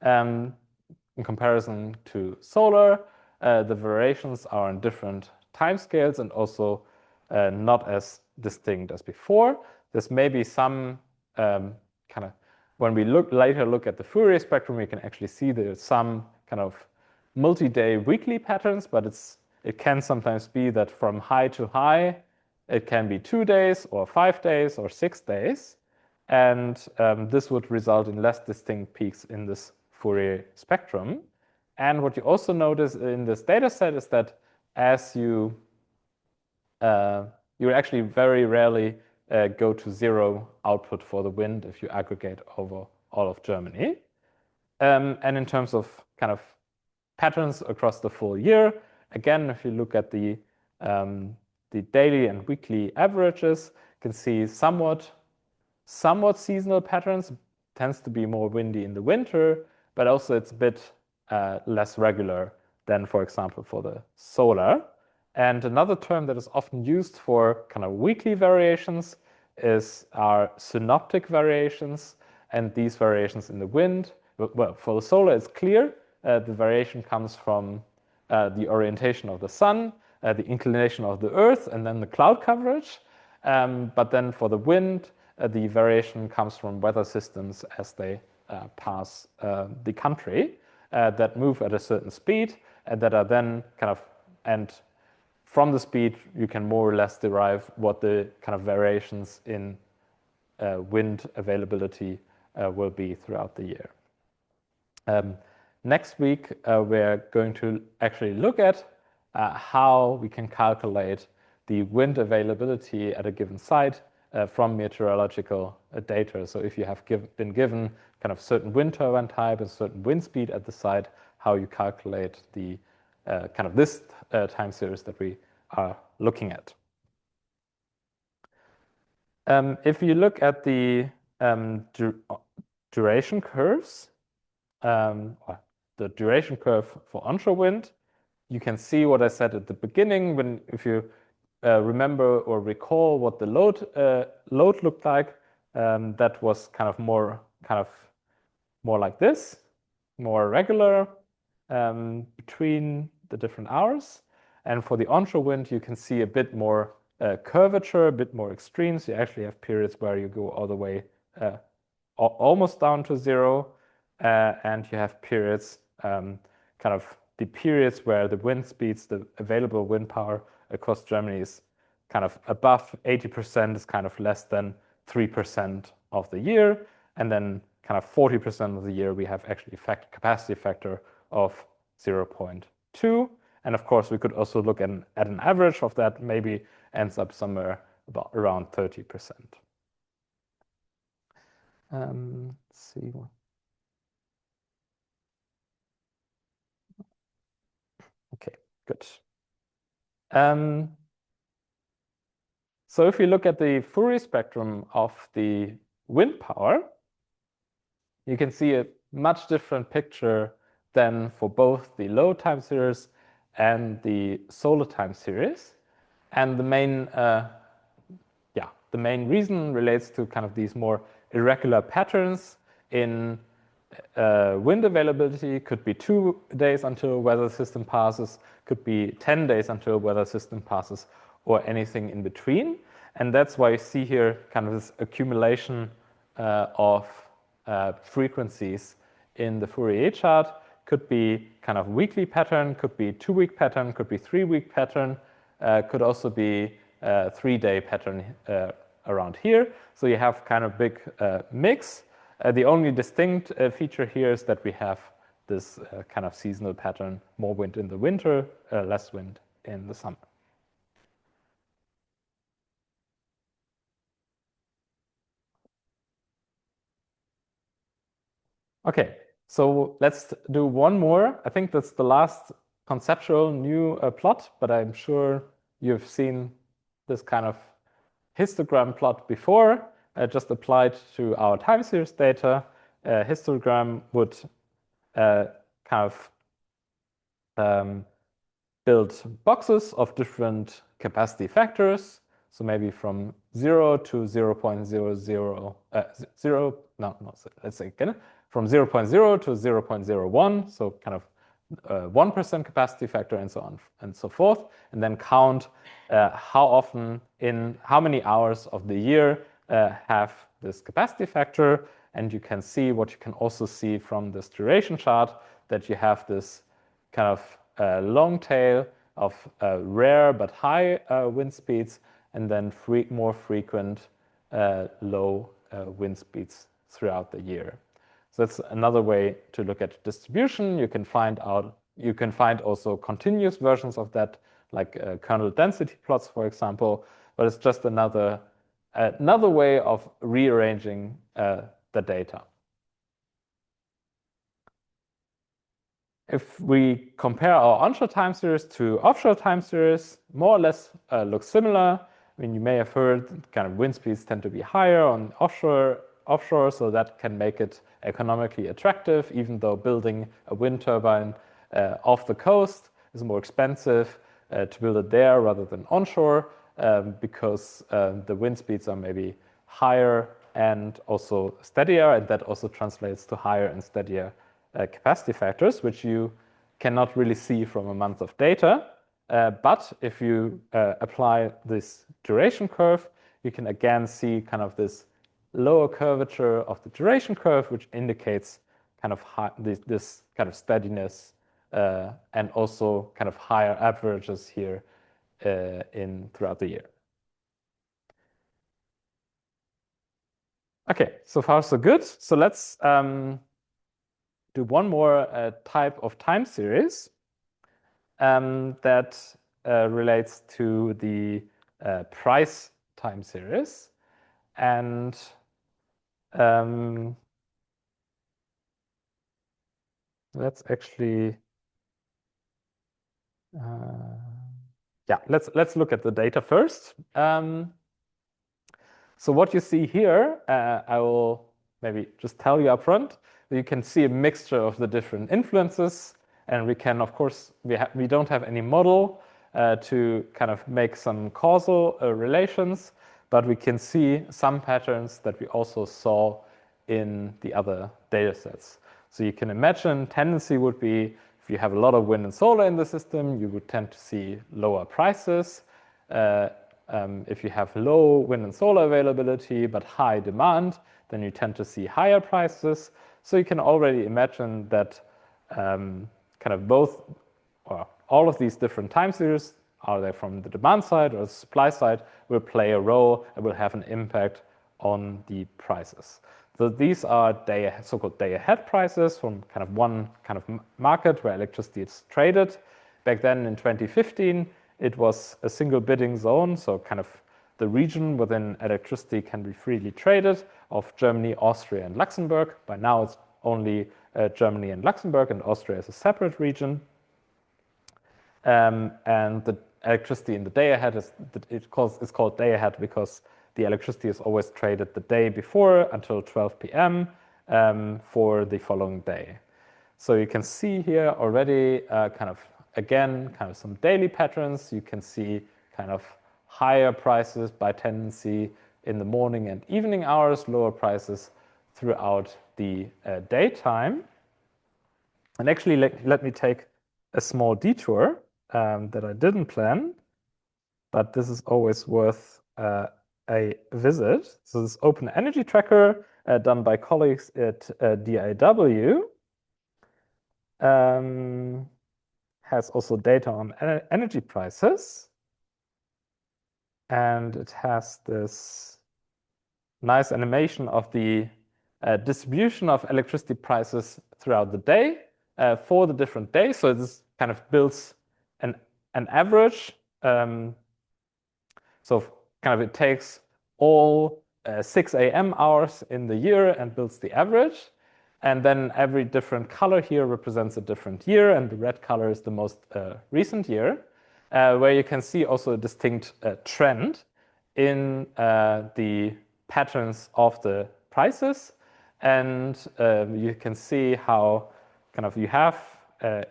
In comparison to solar, the variations are on different timescales and also not as distinct as before. There's maybe some kind of, when we later look at the Fourier spectrum, we can actually see there's some kind of multi-day weekly patterns, but it can sometimes be that from high to high, it can be 2 days or 5 days or 6 days. And this would result in less distinct peaks in this Fourier spectrum. And what you also notice in this data set is that as you actually very rarely go to 0 output for the wind if you aggregate over all of Germany. And in terms of kind of patterns across the full year, again, if you look at the daily and weekly averages, you can see somewhat seasonal patterns. It tends to be more windy in the winter, but also it's a bit less regular than, for example, for the solar. And another term that is often used for kind of weekly variations are synoptic variations, and these variations in the wind. Well, for the solar, it's clear. The variation comes from the orientation of the sun, the inclination of the earth, and then the cloud coverage. But then for the wind, the variation comes from weather systems as they pass the country that move at a certain speed and that are then kind of, and from the speed, you can more or less derive what the kind of variations in wind availability will be throughout the year. Next week, we're going to actually look at how we can calculate the wind availability at a given site from meteorological data. So if you have been given kind of certain wind turbine type and certain wind speed at the site, how you calculate the kind of this time series that we are looking at. If you look at the duration curves, or the duration curve for onshore wind, you can see what I said at the beginning. If you remember or recall what the load looked like, that was kind of more like this, more regular between the different hours. And for the onshore wind, you can see a bit more curvature, a bit more extremes. You actually have periods where you go all the way almost down to zero, and you have periods, kind of the periods where the wind speeds, the available wind power across Germany is kind of above 80%, is kind of less than 3% of the year, and then kind of 40% of the year we have actually capacity factor of 0.2. And of course, we could also look at an average of that, maybe ends up somewhere about around 30%. Let's see. Okay, good. So if you look at the Fourier spectrum of the wind power, you can see a much different picture than for both the low time series and the solar time series. And the main reason relates to kind of these more irregular patterns in wind availability. Could be 2 days until a weather system passes, could be 10 days until a weather system passes, or anything in between. And that's why you see here kind of this accumulation of frequencies in the Fourier chart. Could be kind of weekly pattern, could be 2-week pattern, could be 3-week pattern, could also be 3-day pattern around here. So you have kind of big mix. The only distinct feature here is that we have this kind of seasonal pattern, more wind in the winter, less wind in the summer. Okay, so let's do one more. I think that's the last conceptual new plot, but I'm sure you've seen this kind of histogram plot before, just applied to our time series data. Histogram would kind of build boxes of different capacity factors. So maybe from 0 to 0.00, let's say again, from 0.0 to 0.01, so kind of 1% capacity factor and so on and so forth, and then count how often in how many hours of the year have this capacity factor. And you can see what you can also see from this duration chart, that you have this kind of long tail of rare but high wind speeds, and then more frequent low wind speeds throughout the year. So that's another way to look at distribution. You can find also continuous versions of that, like kernel density plots, for example. But it's just another way of rearranging the data. If we compare our onshore time series to offshore time series, more or less looks similar. I mean, you may have heard kind of wind speeds tend to be higher on offshore, so that can make it economically attractive, even though building a wind turbine off the coast is more expensive to build it there rather than onshore, because the wind speeds are maybe higher and also steadier, and that also translates to higher and steadier capacity factors, which you cannot really see from a month of data. But if you apply this duration curve, you can again see kind of this lower curvature of the duration curve, which indicates kind of this kind of steadiness and also kind of higher averages here throughout the year. Okay, so far so good. So let's do one more type of time series that relates to the price time series. And let's actually, let's look at the data first. So what you see here, I will maybe just tell you up front. You can see a mixture of the different influences, and we can, of course, we don't have any model to kind of make some causal relations, but we can see some patterns that we also saw in the other data sets. So you can imagine tendency would be, if you have a lot of wind and solar in the system, you would tend to see lower prices. If you have low wind and solar availability but high demand, then you tend to see higher prices. So you can already imagine that kind of both, or all of these different time series, are they from the demand side or the supply side, will play a role and will have an impact on the prices. So these are so-called day-ahead prices from kind of one kind of market where electricity is traded. Back then in 2015, it was a single bidding zone, so kind of the region within electricity can be freely traded of Germany, Austria, and Luxembourg. By now, it's only Germany and Luxembourg, and Austria is a separate region. And the electricity in the day ahead is called day ahead because the electricity is always traded the day before until 12 p.m. For the following day. So you can see here already kind of some daily patterns. You can see kind of higher prices by tendency in the morning and evening hours, lower prices throughout the daytime. And actually, let me take a small detour that I didn't plan, but this is always worth a visit. So this open energy tracker done by colleagues at DIW has also data on energy prices. And it has this nice animation of the distribution of electricity prices throughout the day for the different days. So this kind of builds an average. So kind of it takes all 6 a.m. hours in the year and builds the average. And then every different color here represents a different year, and the red color is the most recent year, where you can see also a distinct trend in the patterns of the prices. And you can see how kind of you have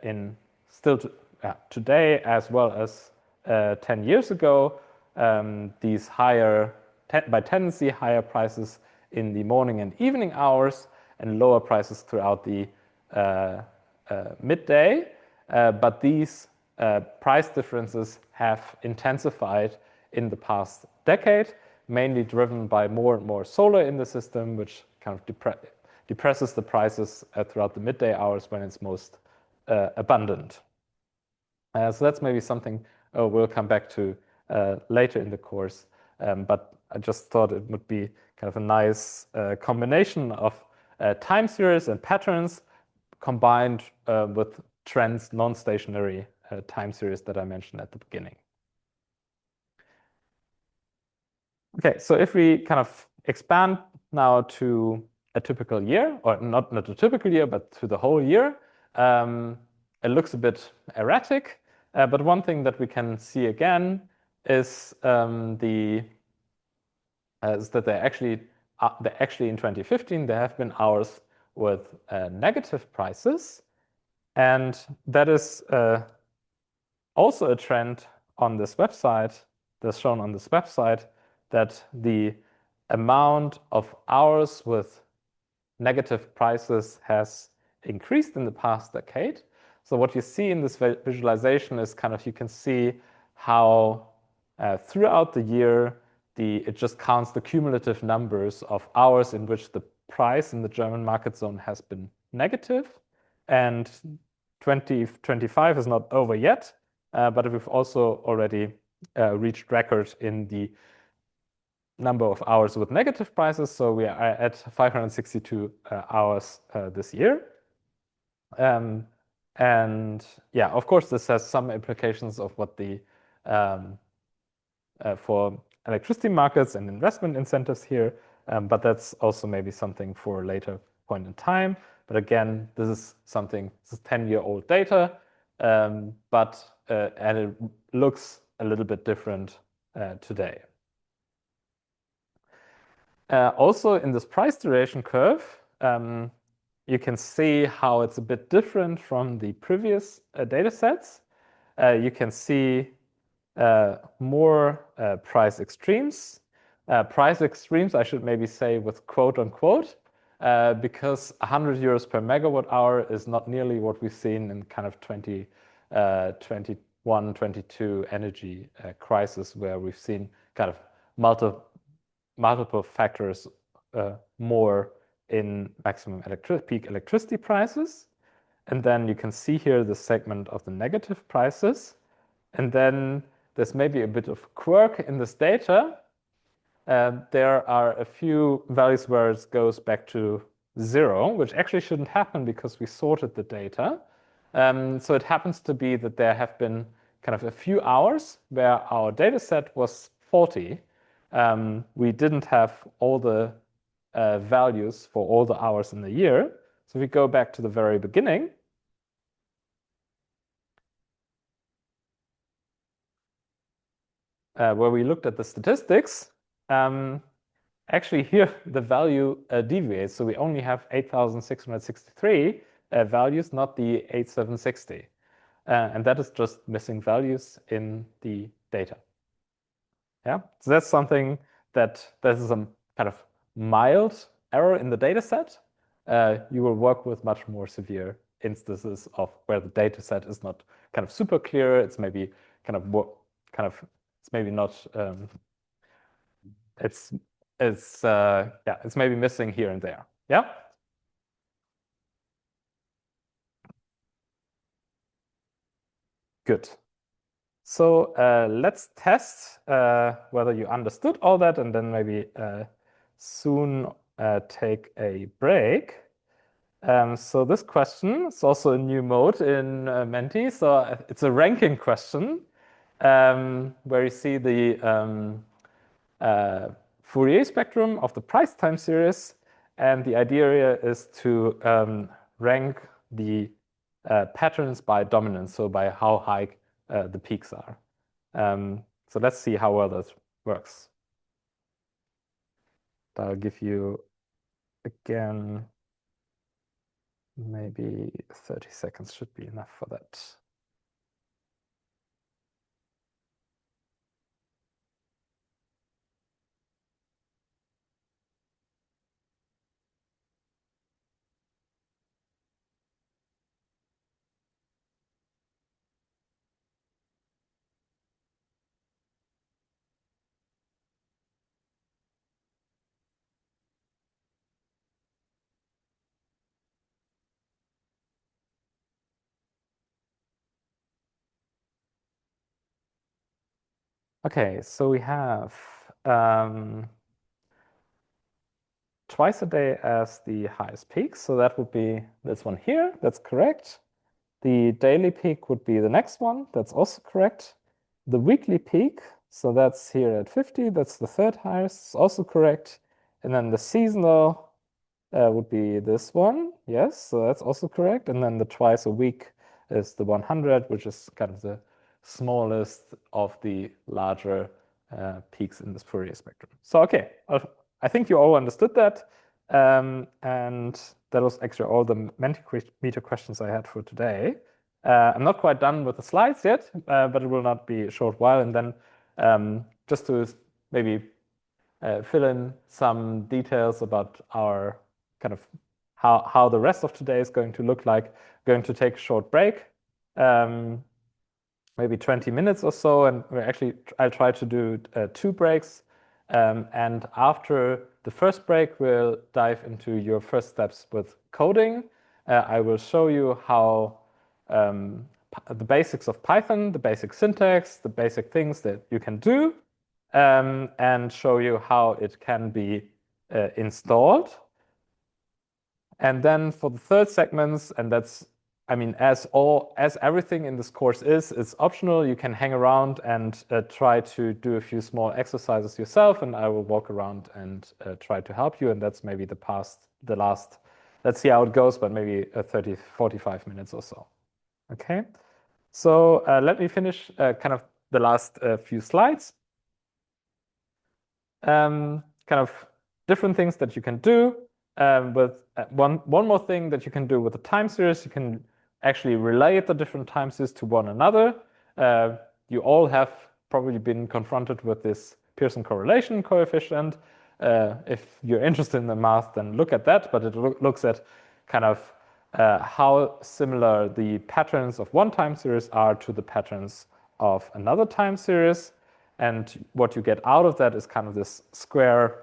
in still today as well as 10 years ago, these higher, by tendency, higher prices in the morning and evening hours and lower prices throughout the midday. But these price differences have intensified in the past decade, mainly driven by more and more solar in the system, which kind of depresses the prices throughout the midday hours when it's most abundant. So that's maybe something we'll come back to later in the course. But I just thought it would be kind of a nice combination of time series and patterns combined with trends, non-stationary time series that I mentioned at the beginning. Okay, so if we kind of expand now to a typical year, or not a typical year, but to the whole year, it looks a bit erratic. But one thing that we can see again is that they actually in 2015 there have been hours with negative prices, and that is also a trend on this website that's shown on this website, that the amount of hours with negative prices has increased in the past decade. So what you see in this visualization is kind of, you can see how throughout the year, it just counts the cumulative numbers of hours in which the price in the German market zone has been negative. And 2025 is not over yet, but we've also already reached records in the number of hours with negative prices. So we are at 562 hours this year. And yeah, of course, this has some implications of what the for electricity markets and investment incentives here, but that's also maybe something for a later point in time. But again, this is 10-year-old data, but and it looks a little bit different today. Also, in this price duration curve, you can see how it's a bit different from the previous data sets. You can see more price extremes. Price extremes, I should maybe say with quote unquote, because 100 euros per megawatt hour is not nearly what we've seen in kind of 2021, 22 energy crisis, where we've seen kind of multiple factors more in maximum peak electricity prices. And then you can see here the segment of the negative prices. And then there's maybe a bit of quirk in this data. There are a few values where it goes back to 0, which actually shouldn't happen because we sorted the data. So it happens to be that there have been kind of a few hours where our data set was faulty. We didn't have all the values for all the hours in the year. So if we go back to the very beginning, where we looked at the statistics, actually here the value deviates. So we only have 8,663 values, not the 8,760. And that is just missing values in the data. Yeah, so that's something that this is a kind of mild error in the data set. You will work with much more severe instances of where the data set is not kind of super clear. It's maybe kind of it's maybe not it's maybe missing here and there. Yeah. Good. So let's test whether you understood all that, and then maybe soon take a break. So this question is also a new mode in Menti. So it's a ranking question where you see the Fourier spectrum of the price time series. And the idea here is to rank the patterns by dominance, so by how high the peaks are. So let's see how well that works. I'll give you, again, maybe 30 seconds should be enough for that. Okay, so we have twice a day as the highest peak. So that would be this one here. That's correct. The daily peak would be the next one. That's also correct. The weekly peak, so that's here at 50. That's the third highest. It's also correct. And then the seasonal would be this one. Yes, so that's also correct. And then the twice a week is the 100, which is kind of the smallest of the larger peaks in this Fourier spectrum. So, okay, I think you all understood that. And that was actually all the Mentimeter questions I had for today. I'm not quite done with the slides yet, but it will not be a short while. And then just to maybe fill in some details about our kind of how the rest of today is going to look like. Going to take a short break, maybe 20 minutes or so, and I'll try to do 2 breaks. And after the first break, we'll dive into your first steps with coding. I will show you how the basics of Python, the basic syntax, the basic things that you can do, and show you how it can be installed. And then for the third segments, and that's, I mean, as everything in this course it's optional. You can hang around and try to do a few small exercises yourself, and I will walk around and try to help you. And that's maybe the last, let's see how it goes, but maybe 30, 45 minutes or so. Okay, so let me finish kind of the last few slides. Kind of different things that you can do. With one more thing that you can do with the time series, you can actually relate the different time series to one another. You all have probably been confronted with this Pearson correlation coefficient. If you're interested in the math, then look at that. But it looks at kind of how similar the patterns of one time series are to the patterns of another time series. And what you get out of that is kind of this square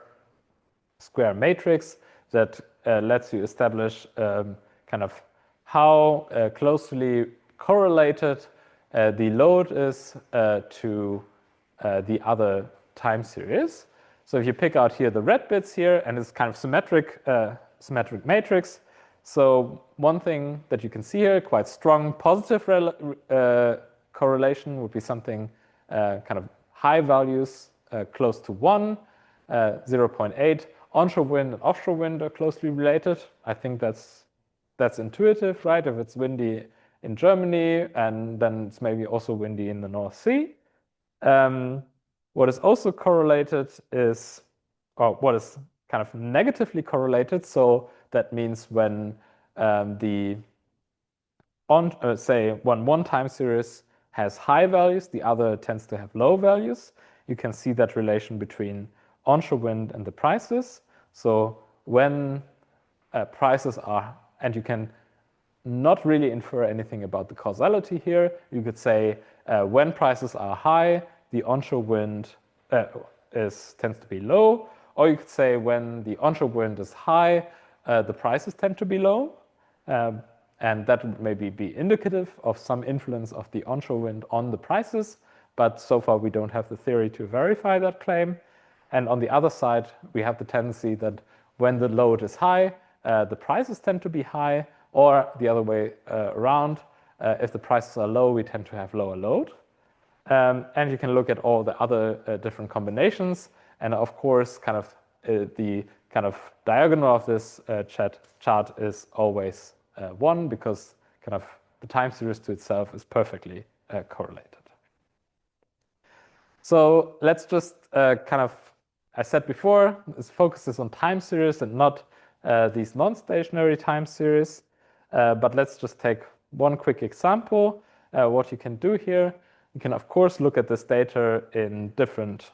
matrix that lets you establish kind of how closely correlated the load is to the other time series. So if you pick out here the red bits here, and it's kind of symmetric matrix. So one thing that you can see here, quite strong positive correlation would be something kind of high values close to 1, 0.8. Onshore wind and offshore wind are closely related. I think that's intuitive, right? If it's windy in Germany, and then it's maybe also windy in the North Sea. What is also correlated is, or what is kind of negatively correlated, so that means when say when one time series has high values, the other tends to have low values. You can see that relation between onshore wind and the prices. So when prices are, and you can not really infer anything about the causality here. You could say when prices are high, the onshore wind tends to be low, or you could say when the onshore wind is high, the prices tend to be low. And that would maybe be indicative of some influence of the onshore wind on the prices, but so far we don't have the theory to verify that claim. And on the other side, we have the tendency that when the load is high, the prices tend to be high, or the other way around, if the prices are low, we tend to have lower load. And you can look at all the other different combinations. And of course, kind of the kind of diagonal of this chart is always 1, because kind of the time series to itself is perfectly correlated. So let's just kind of, I said before, this focuses on time series and not these non-stationary time series. But let's just take one quick example. What you can do here, you can of course look at this data in different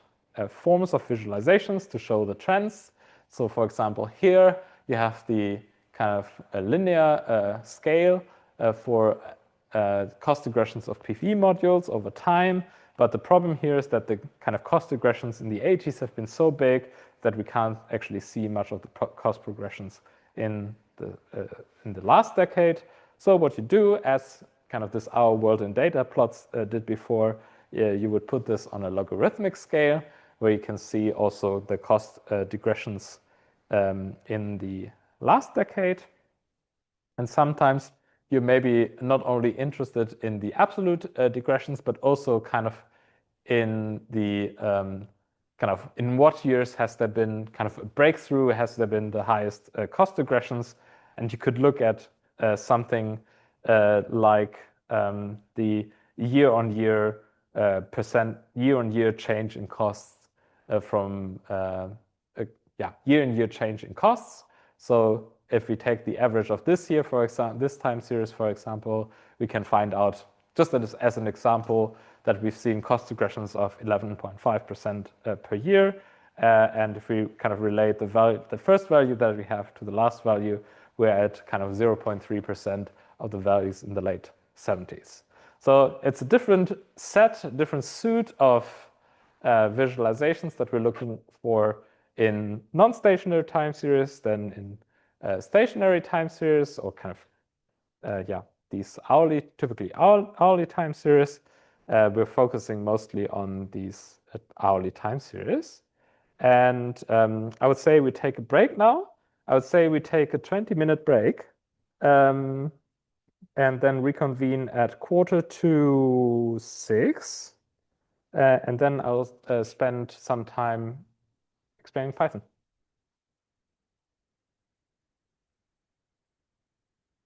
forms of visualizations to show the trends. So for example, here you have the kind of a linear scale for cost regressions of PV modules over time. But the problem here is that the kind of cost regressions in the 80s have been so big that we can't actually see much of the cost progressions in the last decade. So what you do, as kind of this our world in data plots did before, you would put this on a logarithmic scale where you can see also the cost digressions in the last decade. And sometimes you may be not only interested in the absolute digressions, but also kind of in the kind of in what years has there been kind of a breakthrough, has there been the highest cost digressions. And you could look at something like the year-on-year year-on-year change in costs from year-on-year change in costs. So if we take the average of this year, for example, this time series, for example, we can find out, just as an example, that we've seen cost regressions of 11.5% per year. And if we kind of relate the first value that we have to the last value, we're at kind of 0.3% of the values in the late 70s. So it's a different suite of visualizations that we're looking for in non-stationary time series than in stationary time series, or kind of these typically hourly time series. We're focusing mostly on these hourly time series. And I would say we take a break now. I would say we take a 20-minute break and then reconvene at 5:45. And then I'll spend some time explaining Python.